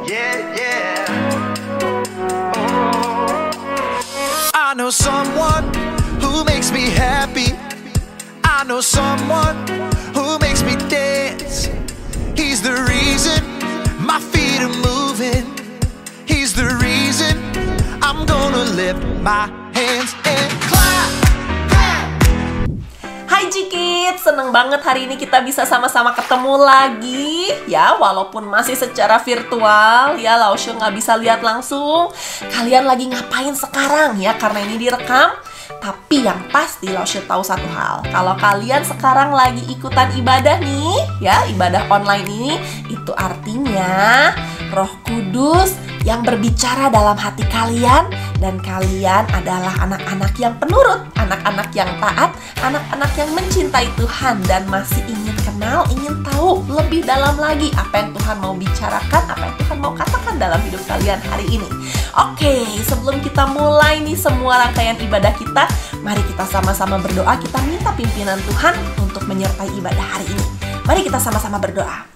Yeah, yeah. I know someone who makes me happy. I know someone who makes me dance. He's the reason my feet are moving. He's the reason I'm gonna lift my hands and clap. Hai Jikit, seneng banget hari ini kita bisa sama-sama ketemu lagi. Ya, walaupun masih secara virtual, ya Laushe nggak bisa lihat langsung kalian lagi ngapain sekarang ya, karena ini direkam. Tapi yang pasti Laushe tahu satu hal, kalau kalian sekarang lagi ikutan ibadah nih, ya ibadah online ini, itu artinya Roh Kudus yang berbicara dalam hati kalian, dan kalian adalah anak-anak yang penurut, anak-anak yang taat, anak-anak yang mencintai Tuhan dan masih ingin kenal, ingin tahu lebih dalam lagi apa yang Tuhan mau bicarakan, apa yang Tuhan mau katakan dalam hidup kalian hari ini. Oke, sebelum kita mulai nih semua rangkaian ibadah kita, mari kita sama-sama berdoa, kita minta pimpinan Tuhan untuk menyertai ibadah hari ini. Mari kita sama-sama berdoa.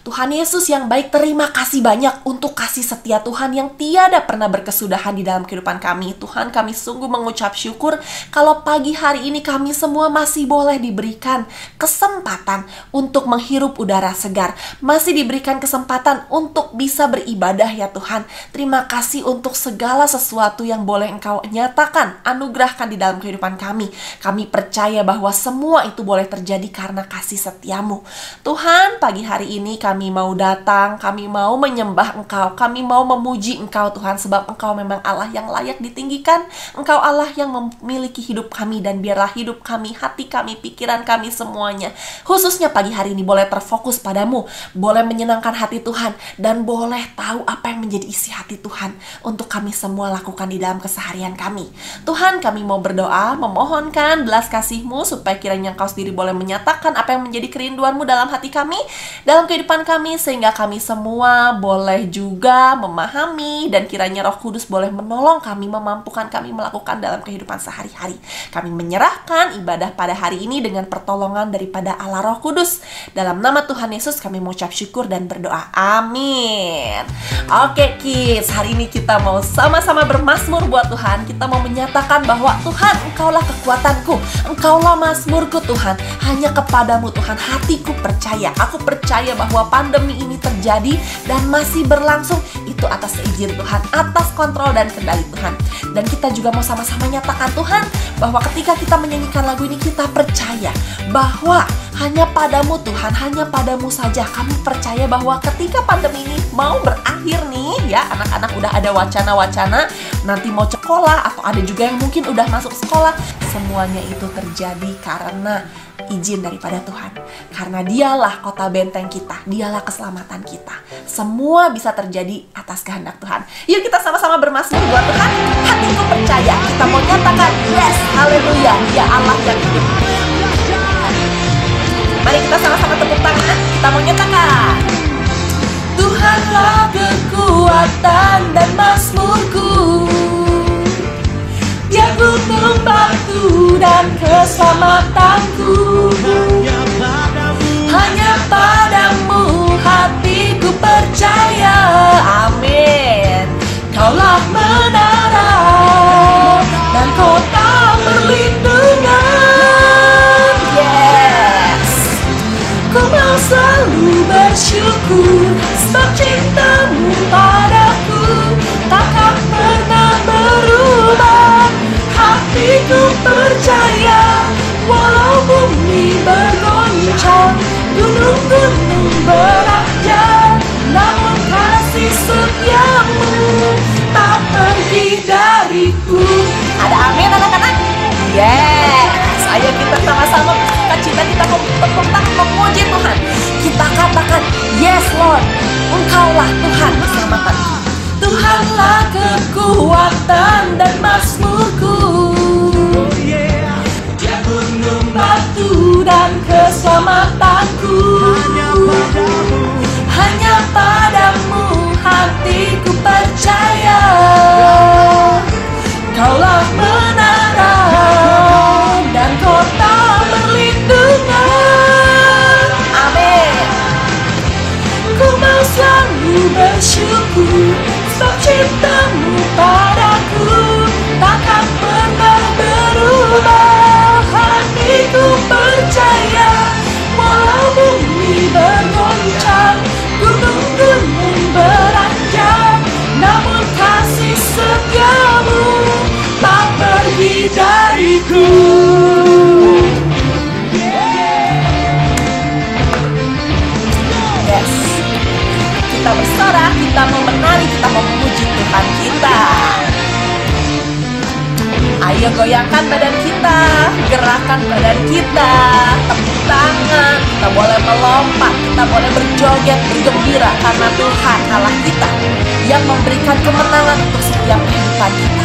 Tuhan Yesus yang baik, terima kasih banyak untuk kasih setia Tuhan yang tiada pernah berkesudahan di dalam kehidupan kami. Tuhan, kami sungguh mengucap syukur kalau pagi hari ini kami semua masih boleh diberikan kesempatan untuk menghirup udara segar. Masih diberikan kesempatan untuk bisa beribadah ya Tuhan. Terima kasih untuk segala sesuatu yang boleh Engkau nyatakan, anugerahkan di dalam kehidupan kami. Kami percaya bahwa semua itu boleh terjadi karena kasih setiamu. Tuhan, pagi hari ini kami mau datang, kami mau menyembah Engkau, kami mau memuji Engkau Tuhan, sebab Engkau memang Allah yang layak ditinggikan. Engkau Allah yang memiliki hidup kami, dan biarlah hidup kami, hati kami, pikiran kami semuanya, khususnya pagi hari ini boleh terfokus padamu, boleh menyenangkan hati Tuhan, dan boleh tahu apa yang menjadi isi hati Tuhan untuk kami semua lakukan di dalam keseharian kami. Tuhan, kami mau berdoa, memohonkan belas kasih-Mu supaya kiranya Engkau sendiri boleh menyatakan apa yang menjadi kerinduan-Mu dalam hati kami, dalam kehidupan kami, sehingga kami semua boleh juga memahami, dan kiranya Roh Kudus boleh menolong kami, memampukan kami melakukan dalam kehidupan sehari-hari. Kami menyerahkan ibadah pada hari ini dengan pertolongan daripada Allah Roh Kudus. Dalam nama Tuhan Yesus kami mengucap syukur dan berdoa. Amin. Oke kids, hari ini kita mau sama-sama bermazmur buat Tuhan. Kita mau menyatakan bahwa Tuhan, Engkaulah kekuatanku, Engkaulah mazmurku Tuhan. Hanya kepadamu Tuhan hatiku percaya. Aku percaya bahwa pandemi ini terjadi dan masih berlangsung itu atas izin Tuhan, atas kontrol dan kendali Tuhan. Dan kita juga mau sama-sama nyatakan Tuhan, bahwa ketika kita menyanyikan lagu ini, kita percaya bahwa hanya padamu Tuhan, hanya padamu saja. Kami percaya bahwa ketika pandemi ini mau berakhir nih, ya anak-anak udah ada wacana-wacana nanti mau sekolah, atau ada juga yang mungkin udah masuk sekolah, semuanya itu terjadi karena izin daripada Tuhan. Karena dialah kota benteng kita, dialah keselamatan kita. Semua bisa terjadi atas kehendak Tuhan. Yuk kita sama-sama bermazmur buat Tuhan. Hatiku percaya, kita mau nyatakan yes, haleluya, Dia Allah yang hidup. Mari kita sama-sama tepuk tangan, kita mau nyatakan Tuhanlah kekuatan dan mazmurku, Dia gunung batu dan keselamatanku. Hanya padamu hatiku percaya. Amin. Kaulah menara dan kota perlindungan. Yes. Ku mau selalu bersyukur, sebab cintamu padaku takkan pernah berubah. Hatiku percaya, walau bumi bergoncang, gunung-gunung beranjak, namun kasih setiamu tak pergi dariku. Ada amin anak-anak? Yes. Ayo kita sama-sama bersuka-cita, kita tepuk tangan memuji Tuhan. Kita katakan, yes Lord, Engkaulah Tuhan keselamatanku. Tuhanlah kekuatan dan mazmurku, Dia gunung batu dan keselamatanku. Hanya padamu hatiku percaya. Kaulah menara dan kota berlindungan. Amin. Ku mau selalu bersyukur, sebab cintamu padaku takkan pernah berubah. Hatiku percaya, walau bumi bergoncang, gunung-gunung beranjak, namun kasih setiamu tak pergi dariku. Yes, kita bersorak, kita mau menari, kita mau memuji Tuhan kita. Ayo goyangkan badan kita, gerakan badan kita, tepuk tangan, kita boleh melompat, kita boleh berjoget, bergembira, karena Tuhan Allah kita yang memberikan kemenangan untuk setiap kehidupan kita.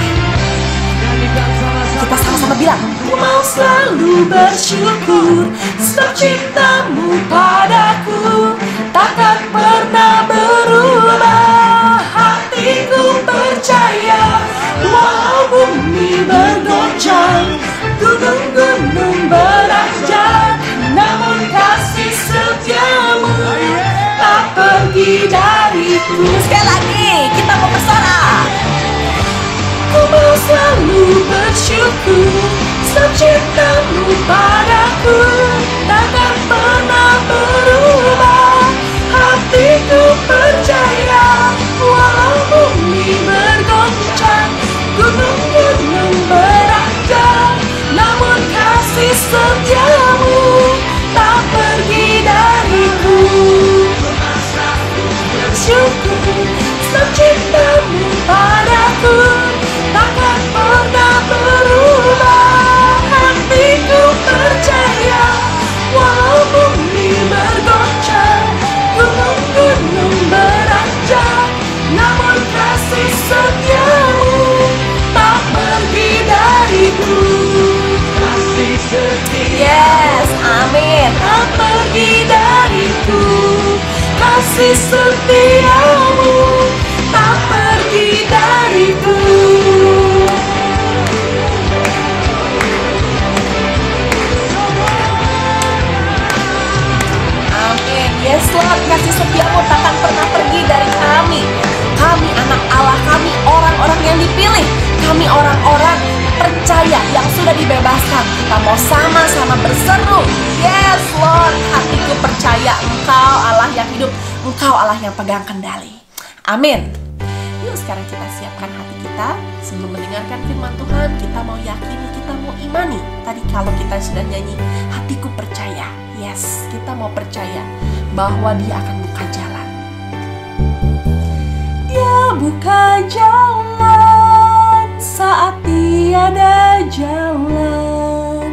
Kita sama-sama bilang, ku mau selalu bersyukur, sebab cintamu padaku takkan pernah berubah. Hatiku percaya, walau bumi bergoncang, gunung-gunung beranjak, namun kasih setiamu tak pergi dariku. Sekali lagi, kita mau bersorak. Ku mau selalu bersyukur, sebab cintamu padaku takkan pernah berubah. Hatiku percaya, walau bumi bergoncang, gunung-gunung beranjak, namun kasih setiamu tak pergi dariku. Bersyukur, sebab cintamu padaku takkan pernah berubah. Hatiku percaya, walau bumi bergoncang, gunung-gunung beranjak, namun kasih setiamu tak pergi dariku. Kasih setia, yes, amin, tak pergi dariku. Kasih setiamu tak pergi dariku. Amin. Yes Lord, kasih setiamu takkan pernah pergi dari kami. Kami anak Allah, kami orang-orang yang dipilih, kami orang-orang percaya yang sudah dibebaskan. Kita mau sama-sama berseru, yes Lord, hatiku percaya Engkau Allah yang hidup, Engkau Allah yang pegang kendali. Amin. Yuk sekarang kita siapkan hati kita. Sebelum mendengarkan firman Tuhan, kita mau yakini, kita mau imani. Tadi kalau kita sudah nyanyi, hatiku percaya. Yes, kita mau percaya bahwa Dia akan buka jalan. Dia buka jalan saat tiada jalan.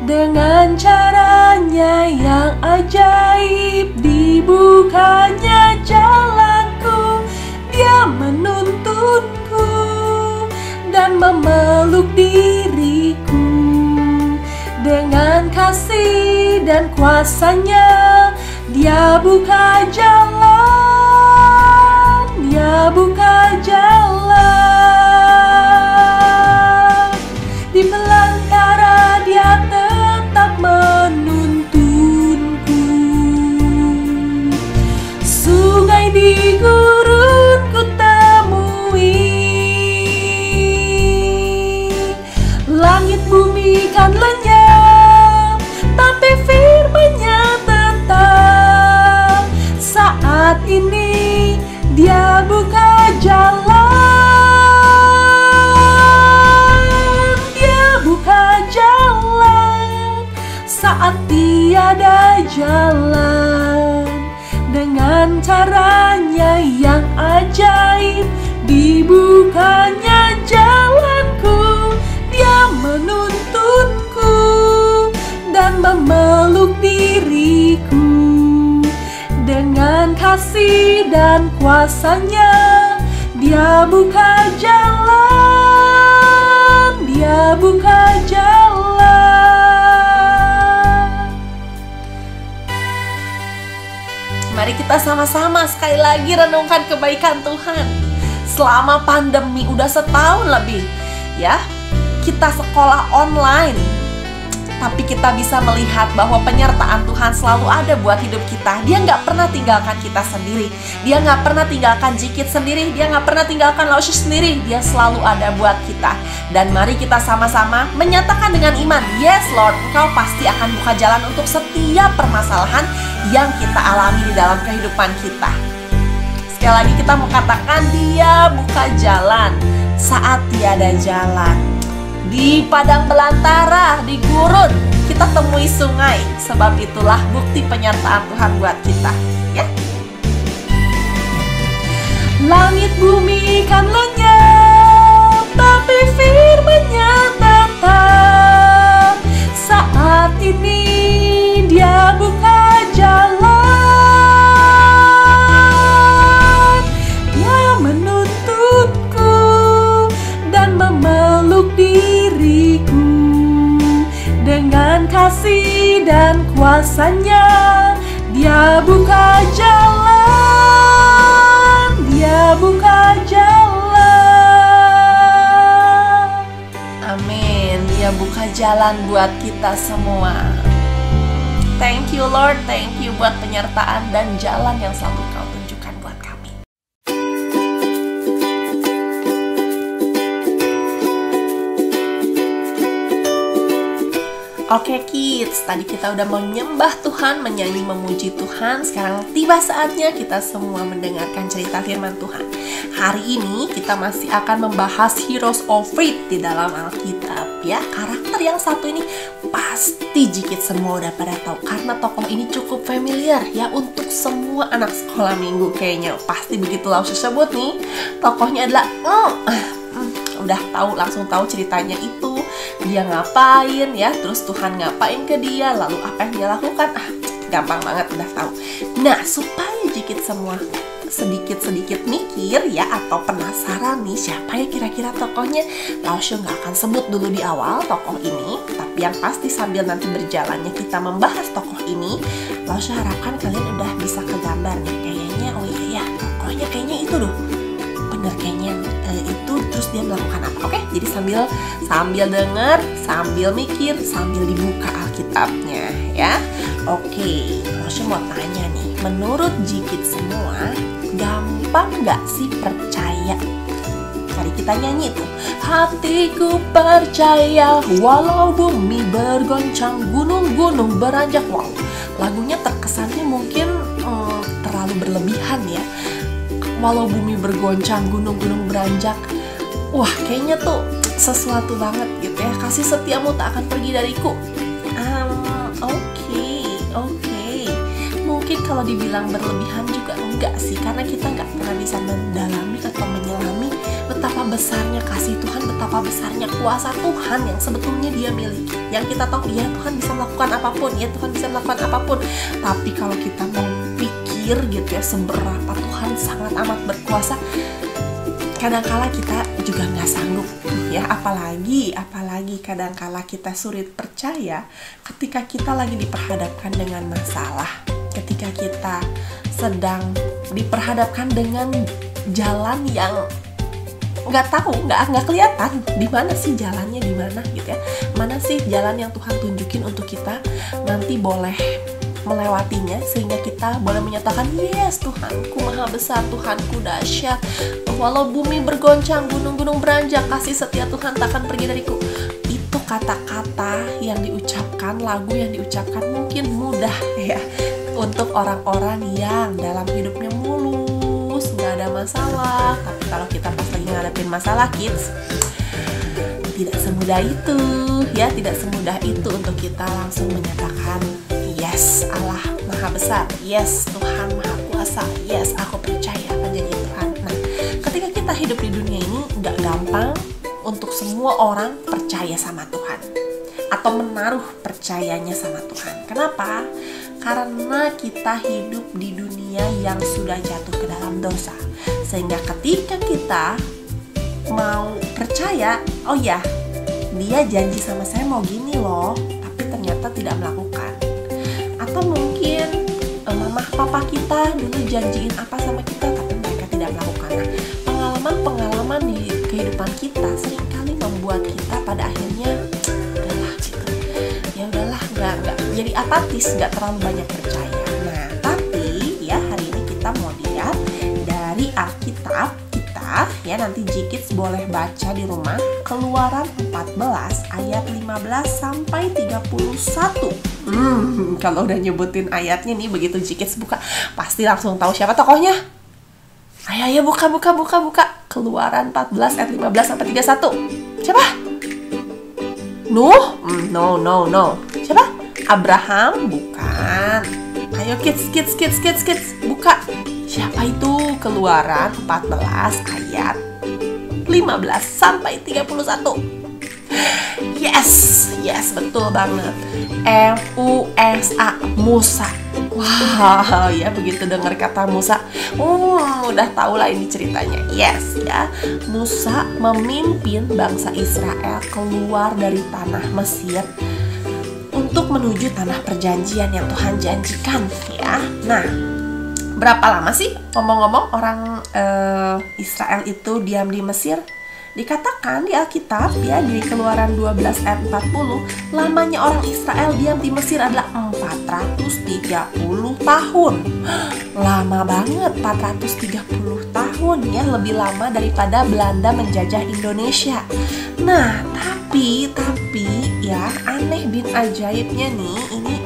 Dengan caranya yang ajaib, dibukanya jalanku. Dia menuntunku dan memeluk diriku. Dengan kasih dan kuasanya, Dia buka jalan, Dia buka jalan. Di belantara Dia tetap menuntunku. Sungai di gurun ku temui, langit bumi kan lenyap, tapi firman-Nya tetap. Saat ini Dia buka jalan, Dia buka jalan saat tiada jalan. Dengan caranya yang ajaib, dibukanya jalanku. Dia menuntunku dan memeluk diriku. Dengan kasih dan kuasanya, Dia buka jalan, Dia buka jalan. Mari kita sama-sama sekali lagi renungkan kebaikan Tuhan. Selama pandemi udah setahun lebih, ya, kita sekolah online. tapi kita bisa melihat bahwa penyertaan Tuhan selalu ada buat hidup kita. Dia nggak pernah tinggalkan kita sendiri. Dia nggak pernah tinggalkan Jikit sendiri. Dia nggak pernah tinggalkan Lausha sendiri. Dia selalu ada buat kita. Dan mari kita sama-sama menyatakan dengan iman, yes Lord, Engkau pasti akan buka jalan untuk setiap permasalahan yang kita alami di dalam kehidupan kita. Sekali lagi kita mau katakan, Dia buka jalan saat tiada jalan. Di padang belantara, di gurun, kita temui sungai. Sebab itulah bukti penyertaan Tuhan buat kita, ya. Langit bumi kan lenyap, tapi firman-Nya tetap. Saat ini Dia buka jalan. Dia menuntutku dan memeluk diriku. Dengan kasih dan kuasa-Nya, Dia buka jalan. Dia buka jalan. Amin. Dia buka jalan buat kita semua. Thank you Lord, thank you buat penyertaan dan jalan yang selalu Kau tunjukkan buat kami. Oke kids, tadi kita udah menyembah Tuhan, menyanyi memuji Tuhan. Sekarang tiba saatnya kita semua mendengarkan cerita firman Tuhan. Hari ini kita masih akan membahas Heroes of Faith di dalam Alkitab, ya. Karakter yang satu ini pasti Jikit semua udah pada tahu, karena tokoh ini cukup familiar ya untuk semua anak sekolah minggu kayaknya. Pasti begitu Lausha sebut nih, tokohnya adalah udah tahu, langsung tahu ceritanya itu. Dia ngapain ya, terus Tuhan ngapain ke dia, lalu apa yang dia lakukan, gampang banget udah tahu. Nah, supaya Jikit semua sedikit-sedikit mikir ya, atau penasaran nih siapa ya kira-kira tokohnya, Lausha nggak akan sebut dulu di awal tokoh ini, tapi yang pasti sambil nanti berjalannya kita membahas tokoh ini, Lausha harapkan kalian udah bisa kegambar nih, kayaknya oh iya ya, tokohnya kayaknya itu loh, bener kayaknya itu, terus dia melakukan apa. Oke, jadi sambil dengar, sambil mikir, sambil dibuka Alkitabnya ya. Oke, Lausha mau tanya nih, menurut Jikit semua, gampang nggak sih percaya? Mari kita nyanyi tuh. Hatiku percaya walau bumi bergoncang, gunung-gunung beranjak. Wow, lagunya terkesannya mungkin terlalu berlebihan ya. Walau bumi bergoncang, gunung-gunung beranjak. Wah, kayaknya tuh sesuatu banget gitu ya. Kasih setiamu tak akan pergi dariku. Oke. Mungkin kalau dibilang berlebihan juga enggak sih, karena kita nggak pernah bisa mendalami atau menyelami betapa besarnya kasih Tuhan, betapa besarnya kuasa Tuhan yang sebetulnya Dia miliki. Yang kita tahu, ya Tuhan bisa melakukan apapun, ya Tuhan bisa melakukan apapun. Tapi kalau kita mau pikir gitu ya, seberapa Tuhan sangat amat berkuasa, kadangkala kita juga nggak sanggup ya, apalagi kadangkala kita sulit percaya ketika kita lagi diperhadapkan dengan masalah, ketika kita sedang diperhadapkan dengan jalan yang nggak tahu, nggak kelihatan di mana sih jalannya, di mana gitu ya, mana sih jalan yang Tuhan tunjukin untuk kita nanti boleh melewatinya, sehingga kita boleh menyatakan, yes Tuhanku maha besar, Tuhanku dahsyat, walau bumi bergoncang, gunung-gunung beranjak, kasih setia Tuhan takkan pergi dariku. Itu kata-kata yang diucapkan, lagu yang diucapkan mungkin mudah ya untuk orang-orang yang dalam hidupnya mulus, nggak ada masalah. Tapi kalau kita pas lagi ngadepin masalah kids, tidak semudah itu ya, tidak semudah itu untuk kita langsung menyatakan, yes Allah maha besar, yes Tuhan maha kuasa, yes aku percaya menjadi Tuhan. Nah, ketika kita hidup di dunia ini gak gampang untuk semua orang percaya sama Tuhan atau menaruh percayanya sama Tuhan. Kenapa? Karena kita hidup di dunia yang sudah jatuh ke dalam dosa, sehingga ketika kita mau percaya, oh ya Dia janji sama saya mau gini loh, tapi ternyata tidak melakukan. Atau mungkin mama papa kita dulu janjiin apa sama kita, tapi mereka tidak melakukan. Nah, pengalaman di kehidupan kita seringkali membuat kita pada akhirnya udahlah gitu, ya udah jadi apatis, nggak terlalu banyak percaya. Nah, tapi ya hari ini kita mau lihat dari Alkitab kita ya, nanti J-Kids boleh baca di rumah Keluaran 14 ayat 15 sampai 31. Kalau udah nyebutin ayatnya nih, begitu J-Kids buka pasti langsung tahu siapa tokohnya. Ayo buka. Keluaran 14 ayat 15 sampai 31. Siapa? Nuh? No. Siapa? Abraham? Bukan. Ayo kids, buka. Siapa itu? Keluaran 14 ayat 15 sampai 31. Yes, betul banget. Musa. Wah, ya begitu dengar kata Musa, udah tahu lah ini ceritanya. Yes, ya. Musa memimpin bangsa Israel keluar dari tanah Mesir untuk menuju tanah perjanjian yang Tuhan janjikan, ya. Nah, berapa lama sih ngomong-ngomong orang Israel itu diam di Mesir? Dikatakan di Alkitab ya, di Keluaran 12 ayat 40, lamanya orang Israel diam di Mesir adalah 430 tahun. Lama banget, 430 tahun ya, lebih lama daripada Belanda menjajah Indonesia. Nah, tapi ya, aneh bin ajaibnya nih, ini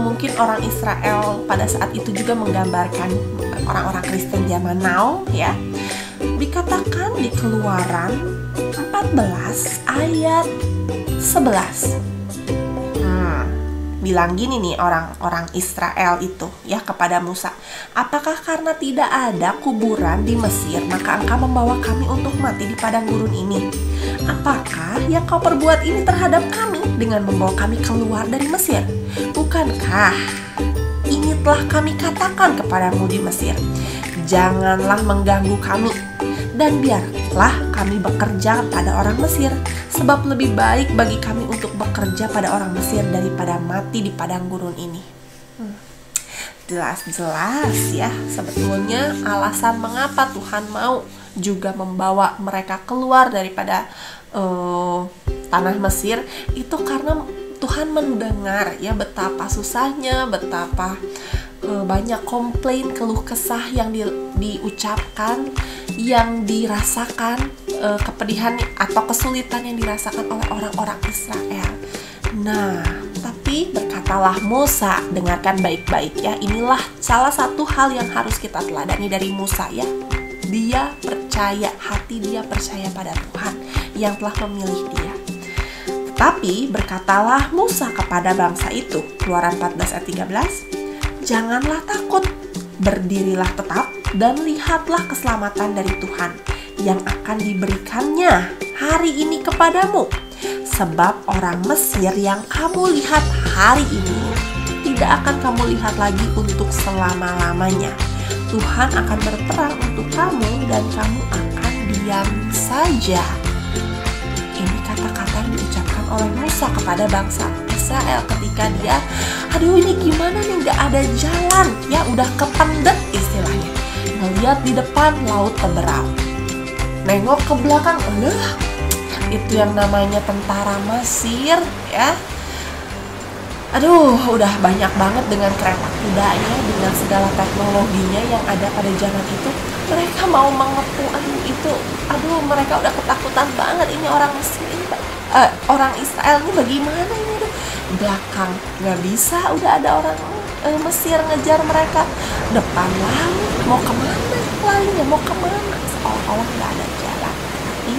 mungkin orang Israel pada saat itu juga menggambarkan orang-orang Kristen zaman now ya. Dikatakan di Keluaran 14 ayat 11. Bilang gini nih orang-orang Israel itu ya kepada Musa, apakah karena tidak ada kuburan di Mesir maka engkau membawa kami untuk mati di padang gurun ini? Apakah yang kau perbuat ini terhadap kami dengan membawa kami keluar dari Mesir? Bukankah ini telah kami katakan kepadamu di Mesir, janganlah mengganggu kami, dan biarlah kami bekerja pada orang Mesir, sebab lebih baik bagi kami untuk bekerja pada orang Mesir daripada mati di padang gurun ini. Jelas-jelas ya, sebetulnya alasan mengapa Tuhan mau juga membawa mereka keluar daripada tanah Mesir itu karena Tuhan mendengar ya betapa susahnya, betapa banyak komplain, keluh kesah yang diucapkan, yang dirasakan, kepedihan atau kesulitan yang dirasakan oleh orang-orang Israel. Nah, tapi berkatalah Musa, dengarkan baik-baik ya, inilah salah satu hal yang harus kita teladani dari Musa ya. Dia percaya, hati dia percaya pada Tuhan yang telah memilih dia. Tapi berkatalah Musa kepada bangsa itu, Keluaran 14 ayat 13, janganlah takut, berdirilah tetap dan lihatlah keselamatan dari Tuhan yang akan diberikannya hari ini kepadamu. Sebab orang Mesir yang kamu lihat hari ini tidak akan kamu lihat lagi untuk selama-lamanya. Tuhan akan berperang untuk kamu dan kamu akan diam saja. Ini kata-kata yang diucapkan oleh Musa kepada bangsa Israel ketika dia, aduh ini gimana nih, gak ada jalan ya, udah kependet istilahnya. Ngeliat di depan laut teberau, nengok ke belakang, itu yang namanya tentara Mesir ya. Aduh, udah banyak banget dengan kereta kudanya, dengan segala teknologinya yang ada pada zaman itu. Mereka mau mengepung itu, aduh mereka udah ketakutan banget. Ini orang Mesir ini, orang Israel ini bagaimana ini? Aduh, belakang nggak bisa, udah ada orang Mesir ngejar mereka. Depan laut, mau kemana larinya, mau kemana? Seolah-olah nggak ada jalan. Tapi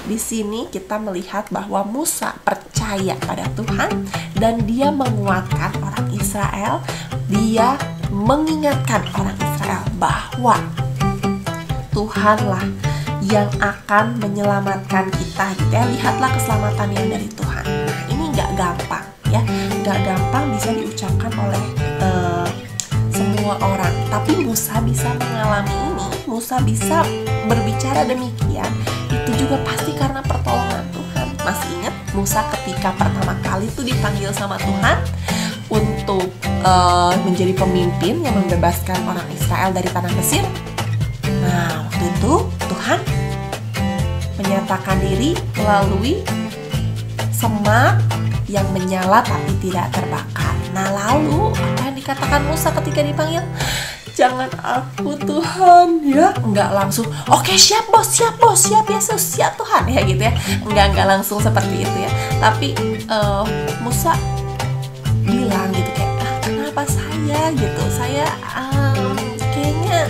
di sini kita melihat bahwa Musa percaya pada Tuhan dan dia menguatkan orang Israel. Dia mengingatkan orang Israel bahwa Tuhanlah yang akan menyelamatkan kita. Ya, lihatlah keselamatan yang dari Tuhan. Nah, ini nggak gampang ya, nggak gampang bisa diucapkan oleh semua orang. Tapi Musa bisa mengalami ini, Musa bisa berbicara demikian. Itu juga pasti karena pertolongan Tuhan. Masih ingat Musa ketika pertama kali itu dipanggil sama Tuhan untuk menjadi pemimpin yang membebaskan orang Israel dari tanah Mesir? Nah, waktu itu Tuhan menyatakan diri melalui semak yang menyala tapi tidak terbakar. Nah lalu apa yang dikatakan Musa ketika dipanggil? Jangan aku Tuhan, ya. Enggak langsung, oke siap bos, siap Yesus, siap Tuhan, ya gitu ya. Enggak langsung seperti itu ya. Tapi Musa bilang gitu kayak, kenapa saya gitu, saya kayaknya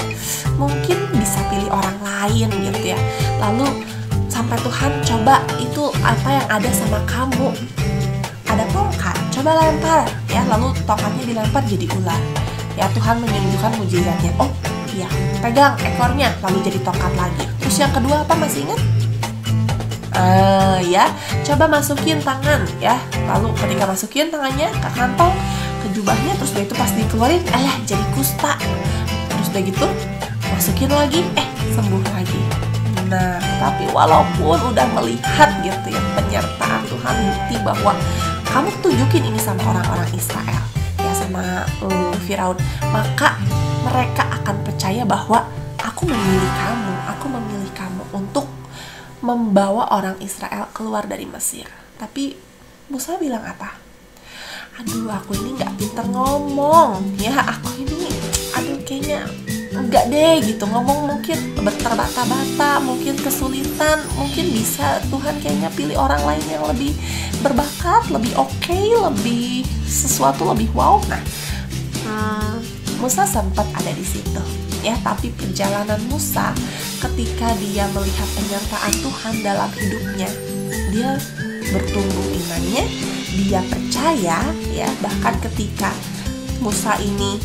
mungkin bisa pilih orang lain gitu ya. Lalu sampai Tuhan, coba itu apa yang ada sama kamu, ada tongkat, coba lempar ya. Lalu tongkatnya dilempar jadi ular. Ya Tuhan menunjukkan mujizatnya. Oh iya, pegang ekornya, lalu jadi tongkat lagi. Terus yang kedua apa, masih ingat? Ya, coba masukin tangan ya. Lalu ketika masukin tangannya ke kantong, ke jubahnya, terus udah itu pas dikeluarin, jadi kusta. Terus udah gitu, masukin lagi, sembuh lagi. Nah, tapi walaupun udah melihat gitu ya penyertaan Tuhan, bukti bahwa kamu tunjukin ini sama orang-orang Israel, ya sama Firaun, maka mereka akan percaya bahwa aku memilih kamu untuk membawa orang Israel keluar dari Mesir. Tapi Musa bilang apa? Aduh, aku ini nggak pinter ngomong ya, aku ini kayaknya enggak deh gitu ngomong, mungkin terbata-bata, mungkin kesulitan, mungkin bisa Tuhan kayaknya pilih orang lain yang lebih berbakat, lebih oke, lebih sesuatu lebih wow. Nah, Musa sempat ada di situ ya, tapi perjalanan Musa ketika dia melihat penyertaan Tuhan dalam hidupnya, dia bertumbuh imannya, dia percaya ya. Bahkan ketika Musa ini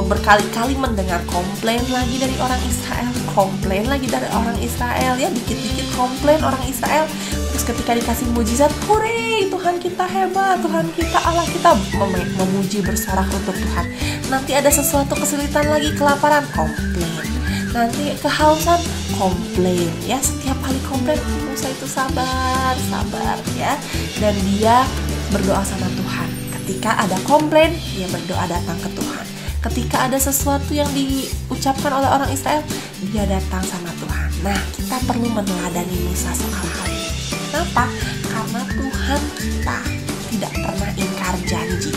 berkali-kali mendengar komplain lagi dari orang Israel, ya, dikit-dikit komplain orang Israel. Terus ketika dikasih mujizat, hore, Tuhan kita hebat, Tuhan kita, Allah kita, memuji bersorak untuk Tuhan. Nanti ada sesuatu kesulitan lagi, kelaparan, komplain. Nanti kehausan, komplain ya. Setiap kali komplain, Musa itu sabar ya. Dan dia berdoa sama Tuhan. Ketika ada komplain, dia berdoa datang ke Tuhan. Ketika ada sesuatu yang diucapkan oleh orang Israel, dia datang sama Tuhan. Nah, kita perlu meneladani Musa soal hal ini. Kenapa? Karena Tuhan kita tidak pernah ingkar janji.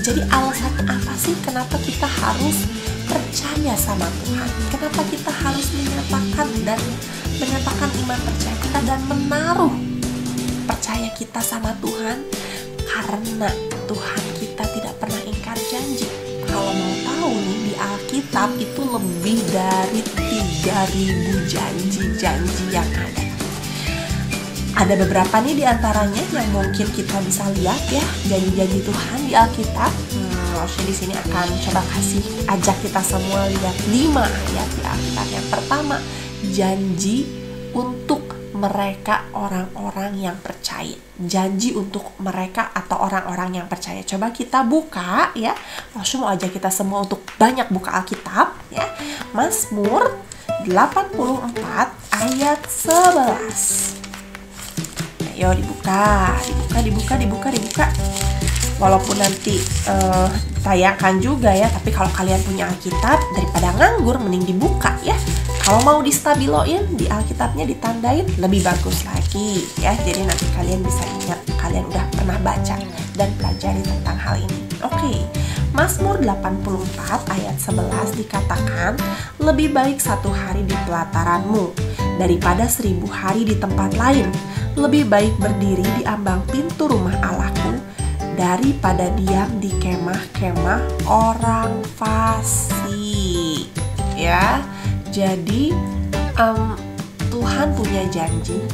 Jadi alasannya apa sih kenapa kita harus percaya sama Tuhan? Kenapa kita harus menyatakan iman percaya kita dan menaruh percaya kita sama Tuhan? Karena Tuhan kita tidak pernah ingkar janji. Kalau mau tahu nih, di Alkitab itu lebih dari 3.000 janji-janji yang ada. Ada beberapa nih diantaranya yang mungkin kita bisa lihat ya, janji-janji Tuhan di Alkitab. Di sini akan coba ajak kita semua lihat 5 ayat di Alkitab. Yang pertama, janji untuk mereka orang-orang yang percaya. Janji untuk mereka atau orang-orang yang percaya. Coba kita buka ya. Langsung mau ajak kita semua untuk banyak buka Alkitab ya. Mazmur 84 ayat 11. Ayo dibuka. Walaupun nanti tayangkan juga ya, tapi kalau kalian punya Alkitab, daripada nganggur mending dibuka ya. Kalau mau distabiloin, di Alkitabnya ditandain, lebih bagus lagi ya. Jadi nanti kalian bisa ingat kalian udah pernah baca dan pelajari tentang hal ini. Oke, Mazmur 84 ayat 11 dikatakan, lebih baik 1 hari di pelataranmu daripada 1000 hari di tempat lain. Lebih baik berdiri di ambang pintu rumah Allahku daripada diam di kemah-kemah orang fasik. Ya, jadi Tuhan punya janji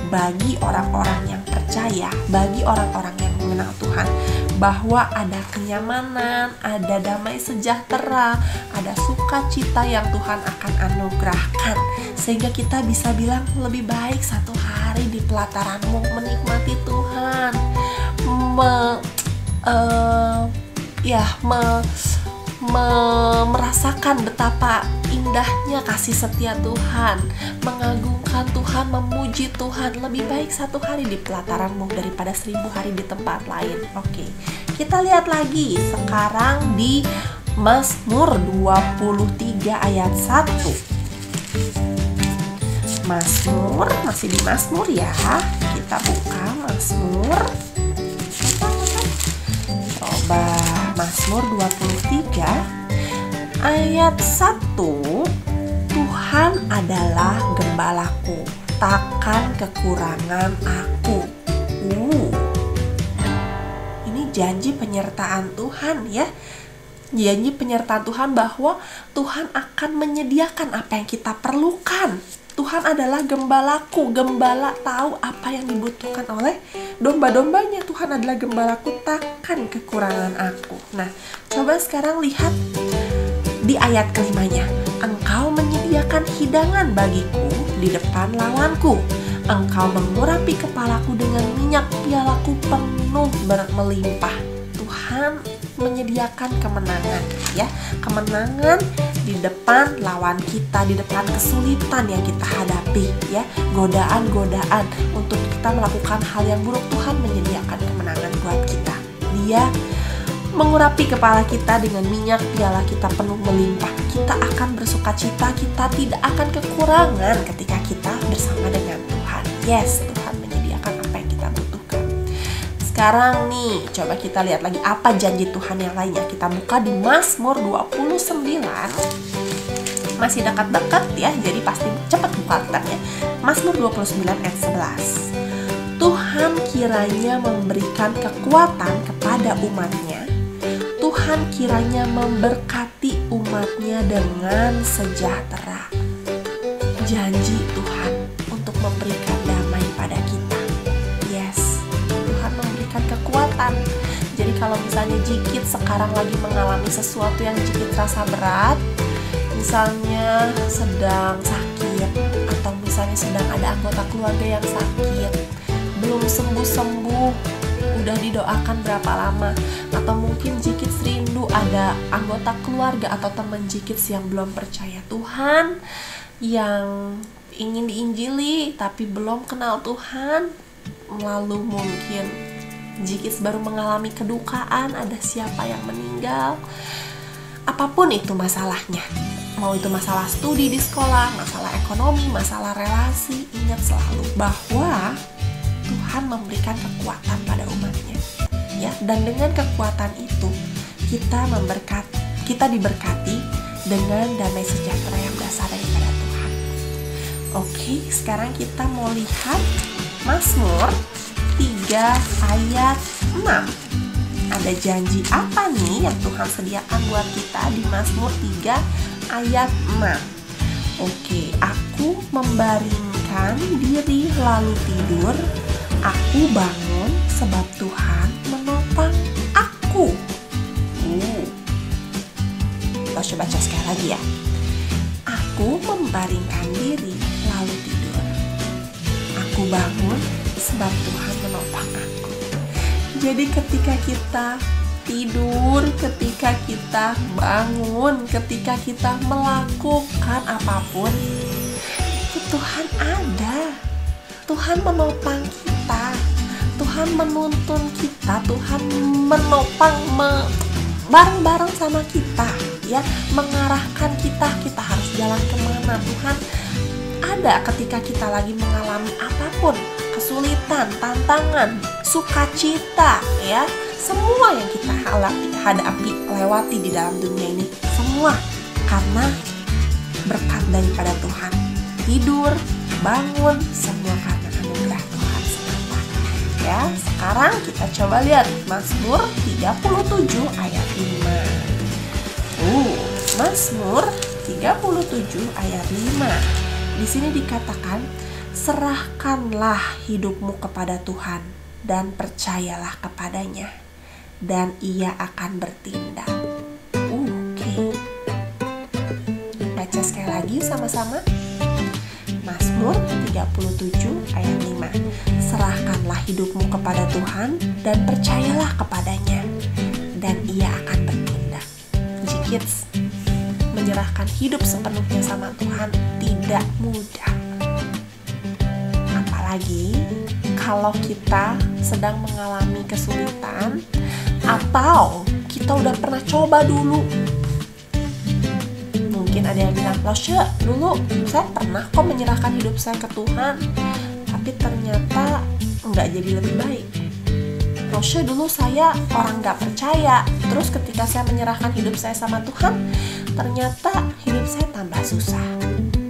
bagi orang-orang yang percaya, bagi orang-orang yang mengenal Tuhan, bahwa ada kenyamanan, ada damai sejahtera, ada sukacita yang Tuhan akan anugerahkan, sehingga kita bisa bilang lebih baik 1 hari di pelataranmu menikmati Tuhan, merasakan betapa indahnya kasih setia Tuhan, mengagungkan Tuhan, memuji Tuhan. Lebih baik 1 hari di pelataranmu daripada 1000 hari di tempat lain. Oke, kita lihat lagi sekarang di Mazmur 23 ayat 1. Mazmur, masih di Mazmur ya. Kita buka Mazmur. Coba Mazmur 23 ayat 1. Tuhan adalah gembalaku, takkan kekurangan aku. Ini janji penyertaan Tuhan ya. Janji penyertaan Tuhan bahwa Tuhan akan menyediakan apa yang kita perlukan. Tuhan adalah gembalaku. Gembala tahu apa yang dibutuhkan oleh domba-dombanya. Tuhan adalah gembalaku, takkan kekurangan aku. Nah, coba sekarang lihat di ayat kelimanya. Engkau menyediakan hidangan bagiku di depan lawanku. Engkau mengurapi kepalaku dengan minyak, pialaku penuh melimpah. Tuhan menyediakan kemenangan ya, kemenangan di depan lawan kita, di depan kesulitan yang kita hadapi ya, godaan-godaan untuk kita melakukan hal yang buruk. Tuhan menyediakan kemenangan buat kita. Dia mengurapi kepala kita dengan minyak, piala kita penuh melimpah. Kita akan bersukacita, kita tidak akan kekurangan ketika kita bersama dengan Tuhan. Yes, Tuhan menyediakan apa yang kita butuhkan. Sekarang nih, coba kita lihat lagi apa janji Tuhan yang lainnya. Kita buka di Mazmur 29. Masih dekat-dekat ya, jadi pasti cepat buka kitabnya. Mazmur 29 ayat 11. Tuhan kiranya memberikan kekuatan kepada umatnya. Tuhan kiranya memberkati umatnya dengan sejahtera. Janji Tuhan untuk memberikan damai pada kita. Yes, Tuhan memberikan kekuatan. Jadi kalau misalnya Jikit sekarang lagi mengalami sesuatu yang Jikit rasa berat, misalnya sedang sakit, atau misalnya sedang ada anggota keluarga yang sakit, belum sembuh-sembuh, udah didoakan berapa lama, atau mungkin Jikit rindu ada anggota keluarga atau teman Jikit yang belum percaya Tuhan, yang ingin diinjili tapi belum kenal Tuhan, lalu mungkin Jikit baru mengalami kedukaan, ada siapa yang meninggal. Apapun itu masalahnya, mau itu masalah studi di sekolah, masalah ekonomi, masalah relasi, ingat selalu bahwa Tuhan memberikan kekuatan pada umatnya ya, dan dengan kekuatan itu kita diberkati dengan damai sejahtera yang berasal daripada Tuhan. Oke, sekarang kita mau lihat Mazmur 3 ayat 6. Ada janji apa nih yang Tuhan sediakan buat kita di Mazmur 3 ayat 6. Oke, aku membaringkan diri lalu tidur, aku bangun sebab Tuhan menopang aku. Kita coba baca sekali lagi ya. Aku membaringkan diri lalu tidur, aku bangun sebab Tuhan menopang aku. Jadi ketika kita tidur, ketika kita bangun, ketika kita melakukan apapun, itu Tuhan ada. Tuhan menopang kita, Tuhan menuntun kita, Tuhan menopang bareng-bareng sama kita ya, mengarahkan kita harus jalan kemana. Tuhan ada ketika kita lagi mengalami apapun, kesulitan, tantangan, sukacita ya, semua yang kita hadapi, lewati di dalam dunia ini, semua karena berkat daripada Tuhan. Tidur, bangun, semua karena anugerah Tuhan semata ya. Sekarang kita coba lihat Mazmur 37 ayat 5. Mazmur 37 ayat 5. Di sini dikatakan, serahkanlah hidupmu kepada Tuhan dan percayalah kepadanya, dan Ia akan bertindak. Oke. Baca sekali lagi sama-sama. Mazmur 37 ayat 5. Serahkanlah hidupmu kepada Tuhan dan percayalah kepadanya, dan Ia akan bertindak. Jikit menyerahkan hidup sepenuhnya sama Tuhan tidak mudah. Apalagi kalau kita sedang mengalami kesulitan, atau kita udah pernah coba dulu. Mungkin ada yang bilang, Lausya, dulu saya pernah kok menyerahkan hidup saya ke Tuhan, tapi ternyata nggak jadi lebih baik. Lausya, dulu saya orang nggak percaya, terus ketika saya menyerahkan hidup saya sama Tuhan, ternyata hidup saya tambah susah.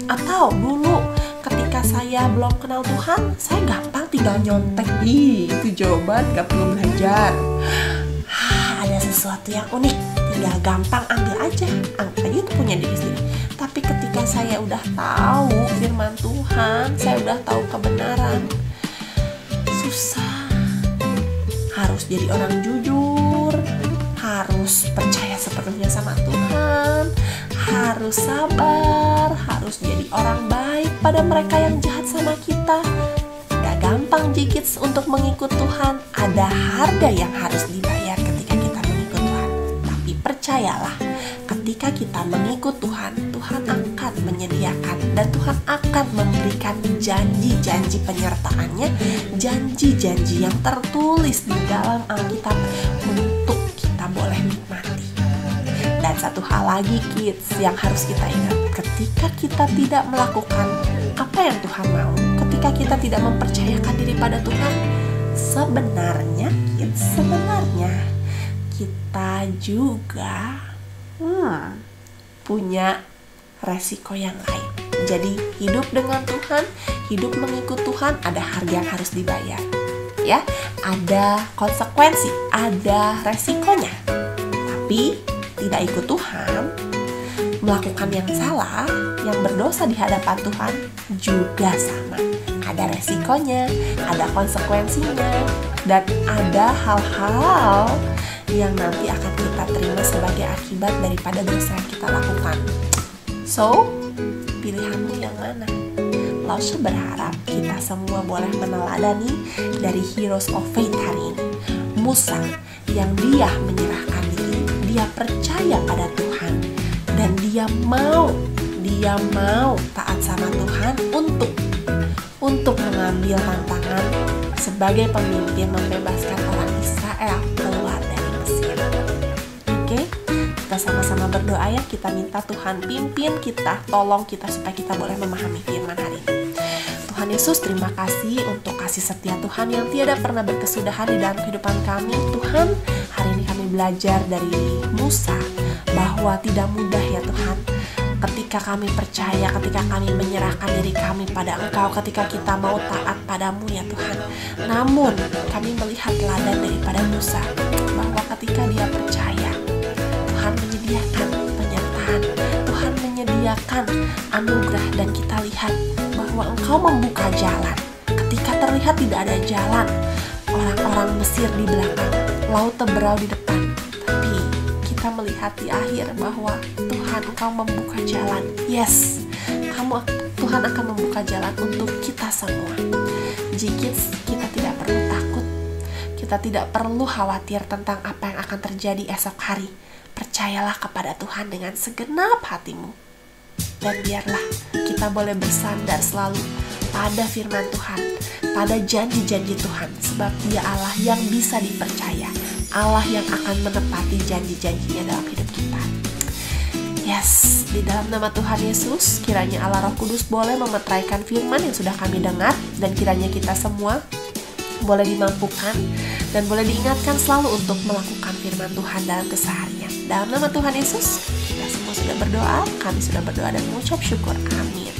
Atau dulu ketika saya belum kenal Tuhan, saya gampang tinggal nyontek. Itu jawaban gak perlu belajar. Ada sesuatu yang unik, tinggal gampang ambil aja, anggap aja itu punya diri sendiri. Tapi ketika saya udah tahu firman Tuhan, saya udah tahu kebenaran, susah. Harus jadi orang jujur, harus percaya sepenuhnya sama Tuhan, harus sabar, harus jadi orang baik pada mereka yang jahat sama kita. Gak gampang Jikits untuk mengikut Tuhan. Ada harga yang harus dibayar ketika kita mengikut Tuhan. Tapi percayalah, ketika kita mengikut Tuhan, Tuhan akan menyediakan dan Tuhan akan memberikan janji-janji penyertaannya, janji-janji yang tertulis di dalam Alkitab untuk kita boleh nikmati. Dan satu hal lagi kids yang harus kita ingat, ketika kita tidak melakukan apa yang Tuhan mau, ketika kita tidak mempercayakan diri pada Tuhan, sebenarnya kita juga punya resiko yang lain. Jadi hidup dengan Tuhan, hidup mengikut Tuhan, ada harga yang harus dibayar. Ya, ada konsekuensi, ada resikonya. Tapi tidak ikut Tuhan, melakukan yang salah, yang berdosa di hadapan Tuhan juga sama. Ada resikonya, ada konsekuensinya, dan ada hal-hal yang nanti akan kita terima sebagai akibat daripada dosa yang kita lakukan. So, pilihanmu yang mana? Lausya berharap kita semua boleh meneladani dari Heroes of Faith hari ini. Musa yang dia menyerahkan diri, dia percaya pada Tuhan, dan dia mau taat sama Tuhan untuk mengambil tantangan sebagai pemimpin membebaskan orang Israel keluar dari Mesir. Oke, kita sama-sama berdoa ya, kita minta Tuhan pimpin kita, tolong kita supaya kita boleh memahami firman hari ini. Tuhan Yesus, terima kasih untuk kasih setia Tuhan yang tiada pernah berkesudahan di dalam kehidupan kami. Tuhan, hari ini kami belajar dari Musa bahwa tidak mudah ya Tuhan, ketika kami percaya, ketika kami menyerahkan diri kami pada Engkau, ketika kita mau taat padamu ya Tuhan. Namun kami melihat teladan daripada Musa, bahwa ketika dia percaya, Tuhan menyediakan penyertaan, Tuhan menyediakan anugerah, dan kita lihat bahwa Engkau membuka jalan. Ketika terlihat tidak ada jalan, orang-orang Mesir di belakang, laut Teberau di depan, tapi kita melihat di akhir bahwa Tuhan, Engkau membuka jalan. Yes, Tuhan akan membuka jalan untuk kita semua. Jikits, kita tidak perlu takut, kita tidak perlu khawatir tentang apa yang akan terjadi esok hari. Percayalah kepada Tuhan dengan segenap hatimu, dan biarlah kita boleh bersandar selalu pada firman Tuhan, pada janji-janji Tuhan, sebab Dia Allah yang bisa dipercaya, Allah yang akan menepati janji-janjinya dalam hidup kita. Yes, di dalam nama Tuhan Yesus, kiranya Allah Roh Kudus boleh memetraikan firman yang sudah kami dengar, dan kiranya kita semua boleh dimampukan dan boleh diingatkan selalu untuk melakukan firman Tuhan dalam keseharian. Dalam nama Tuhan Yesus, kita semua sudah berdoa, kami sudah berdoa dan mengucap syukur. Amin.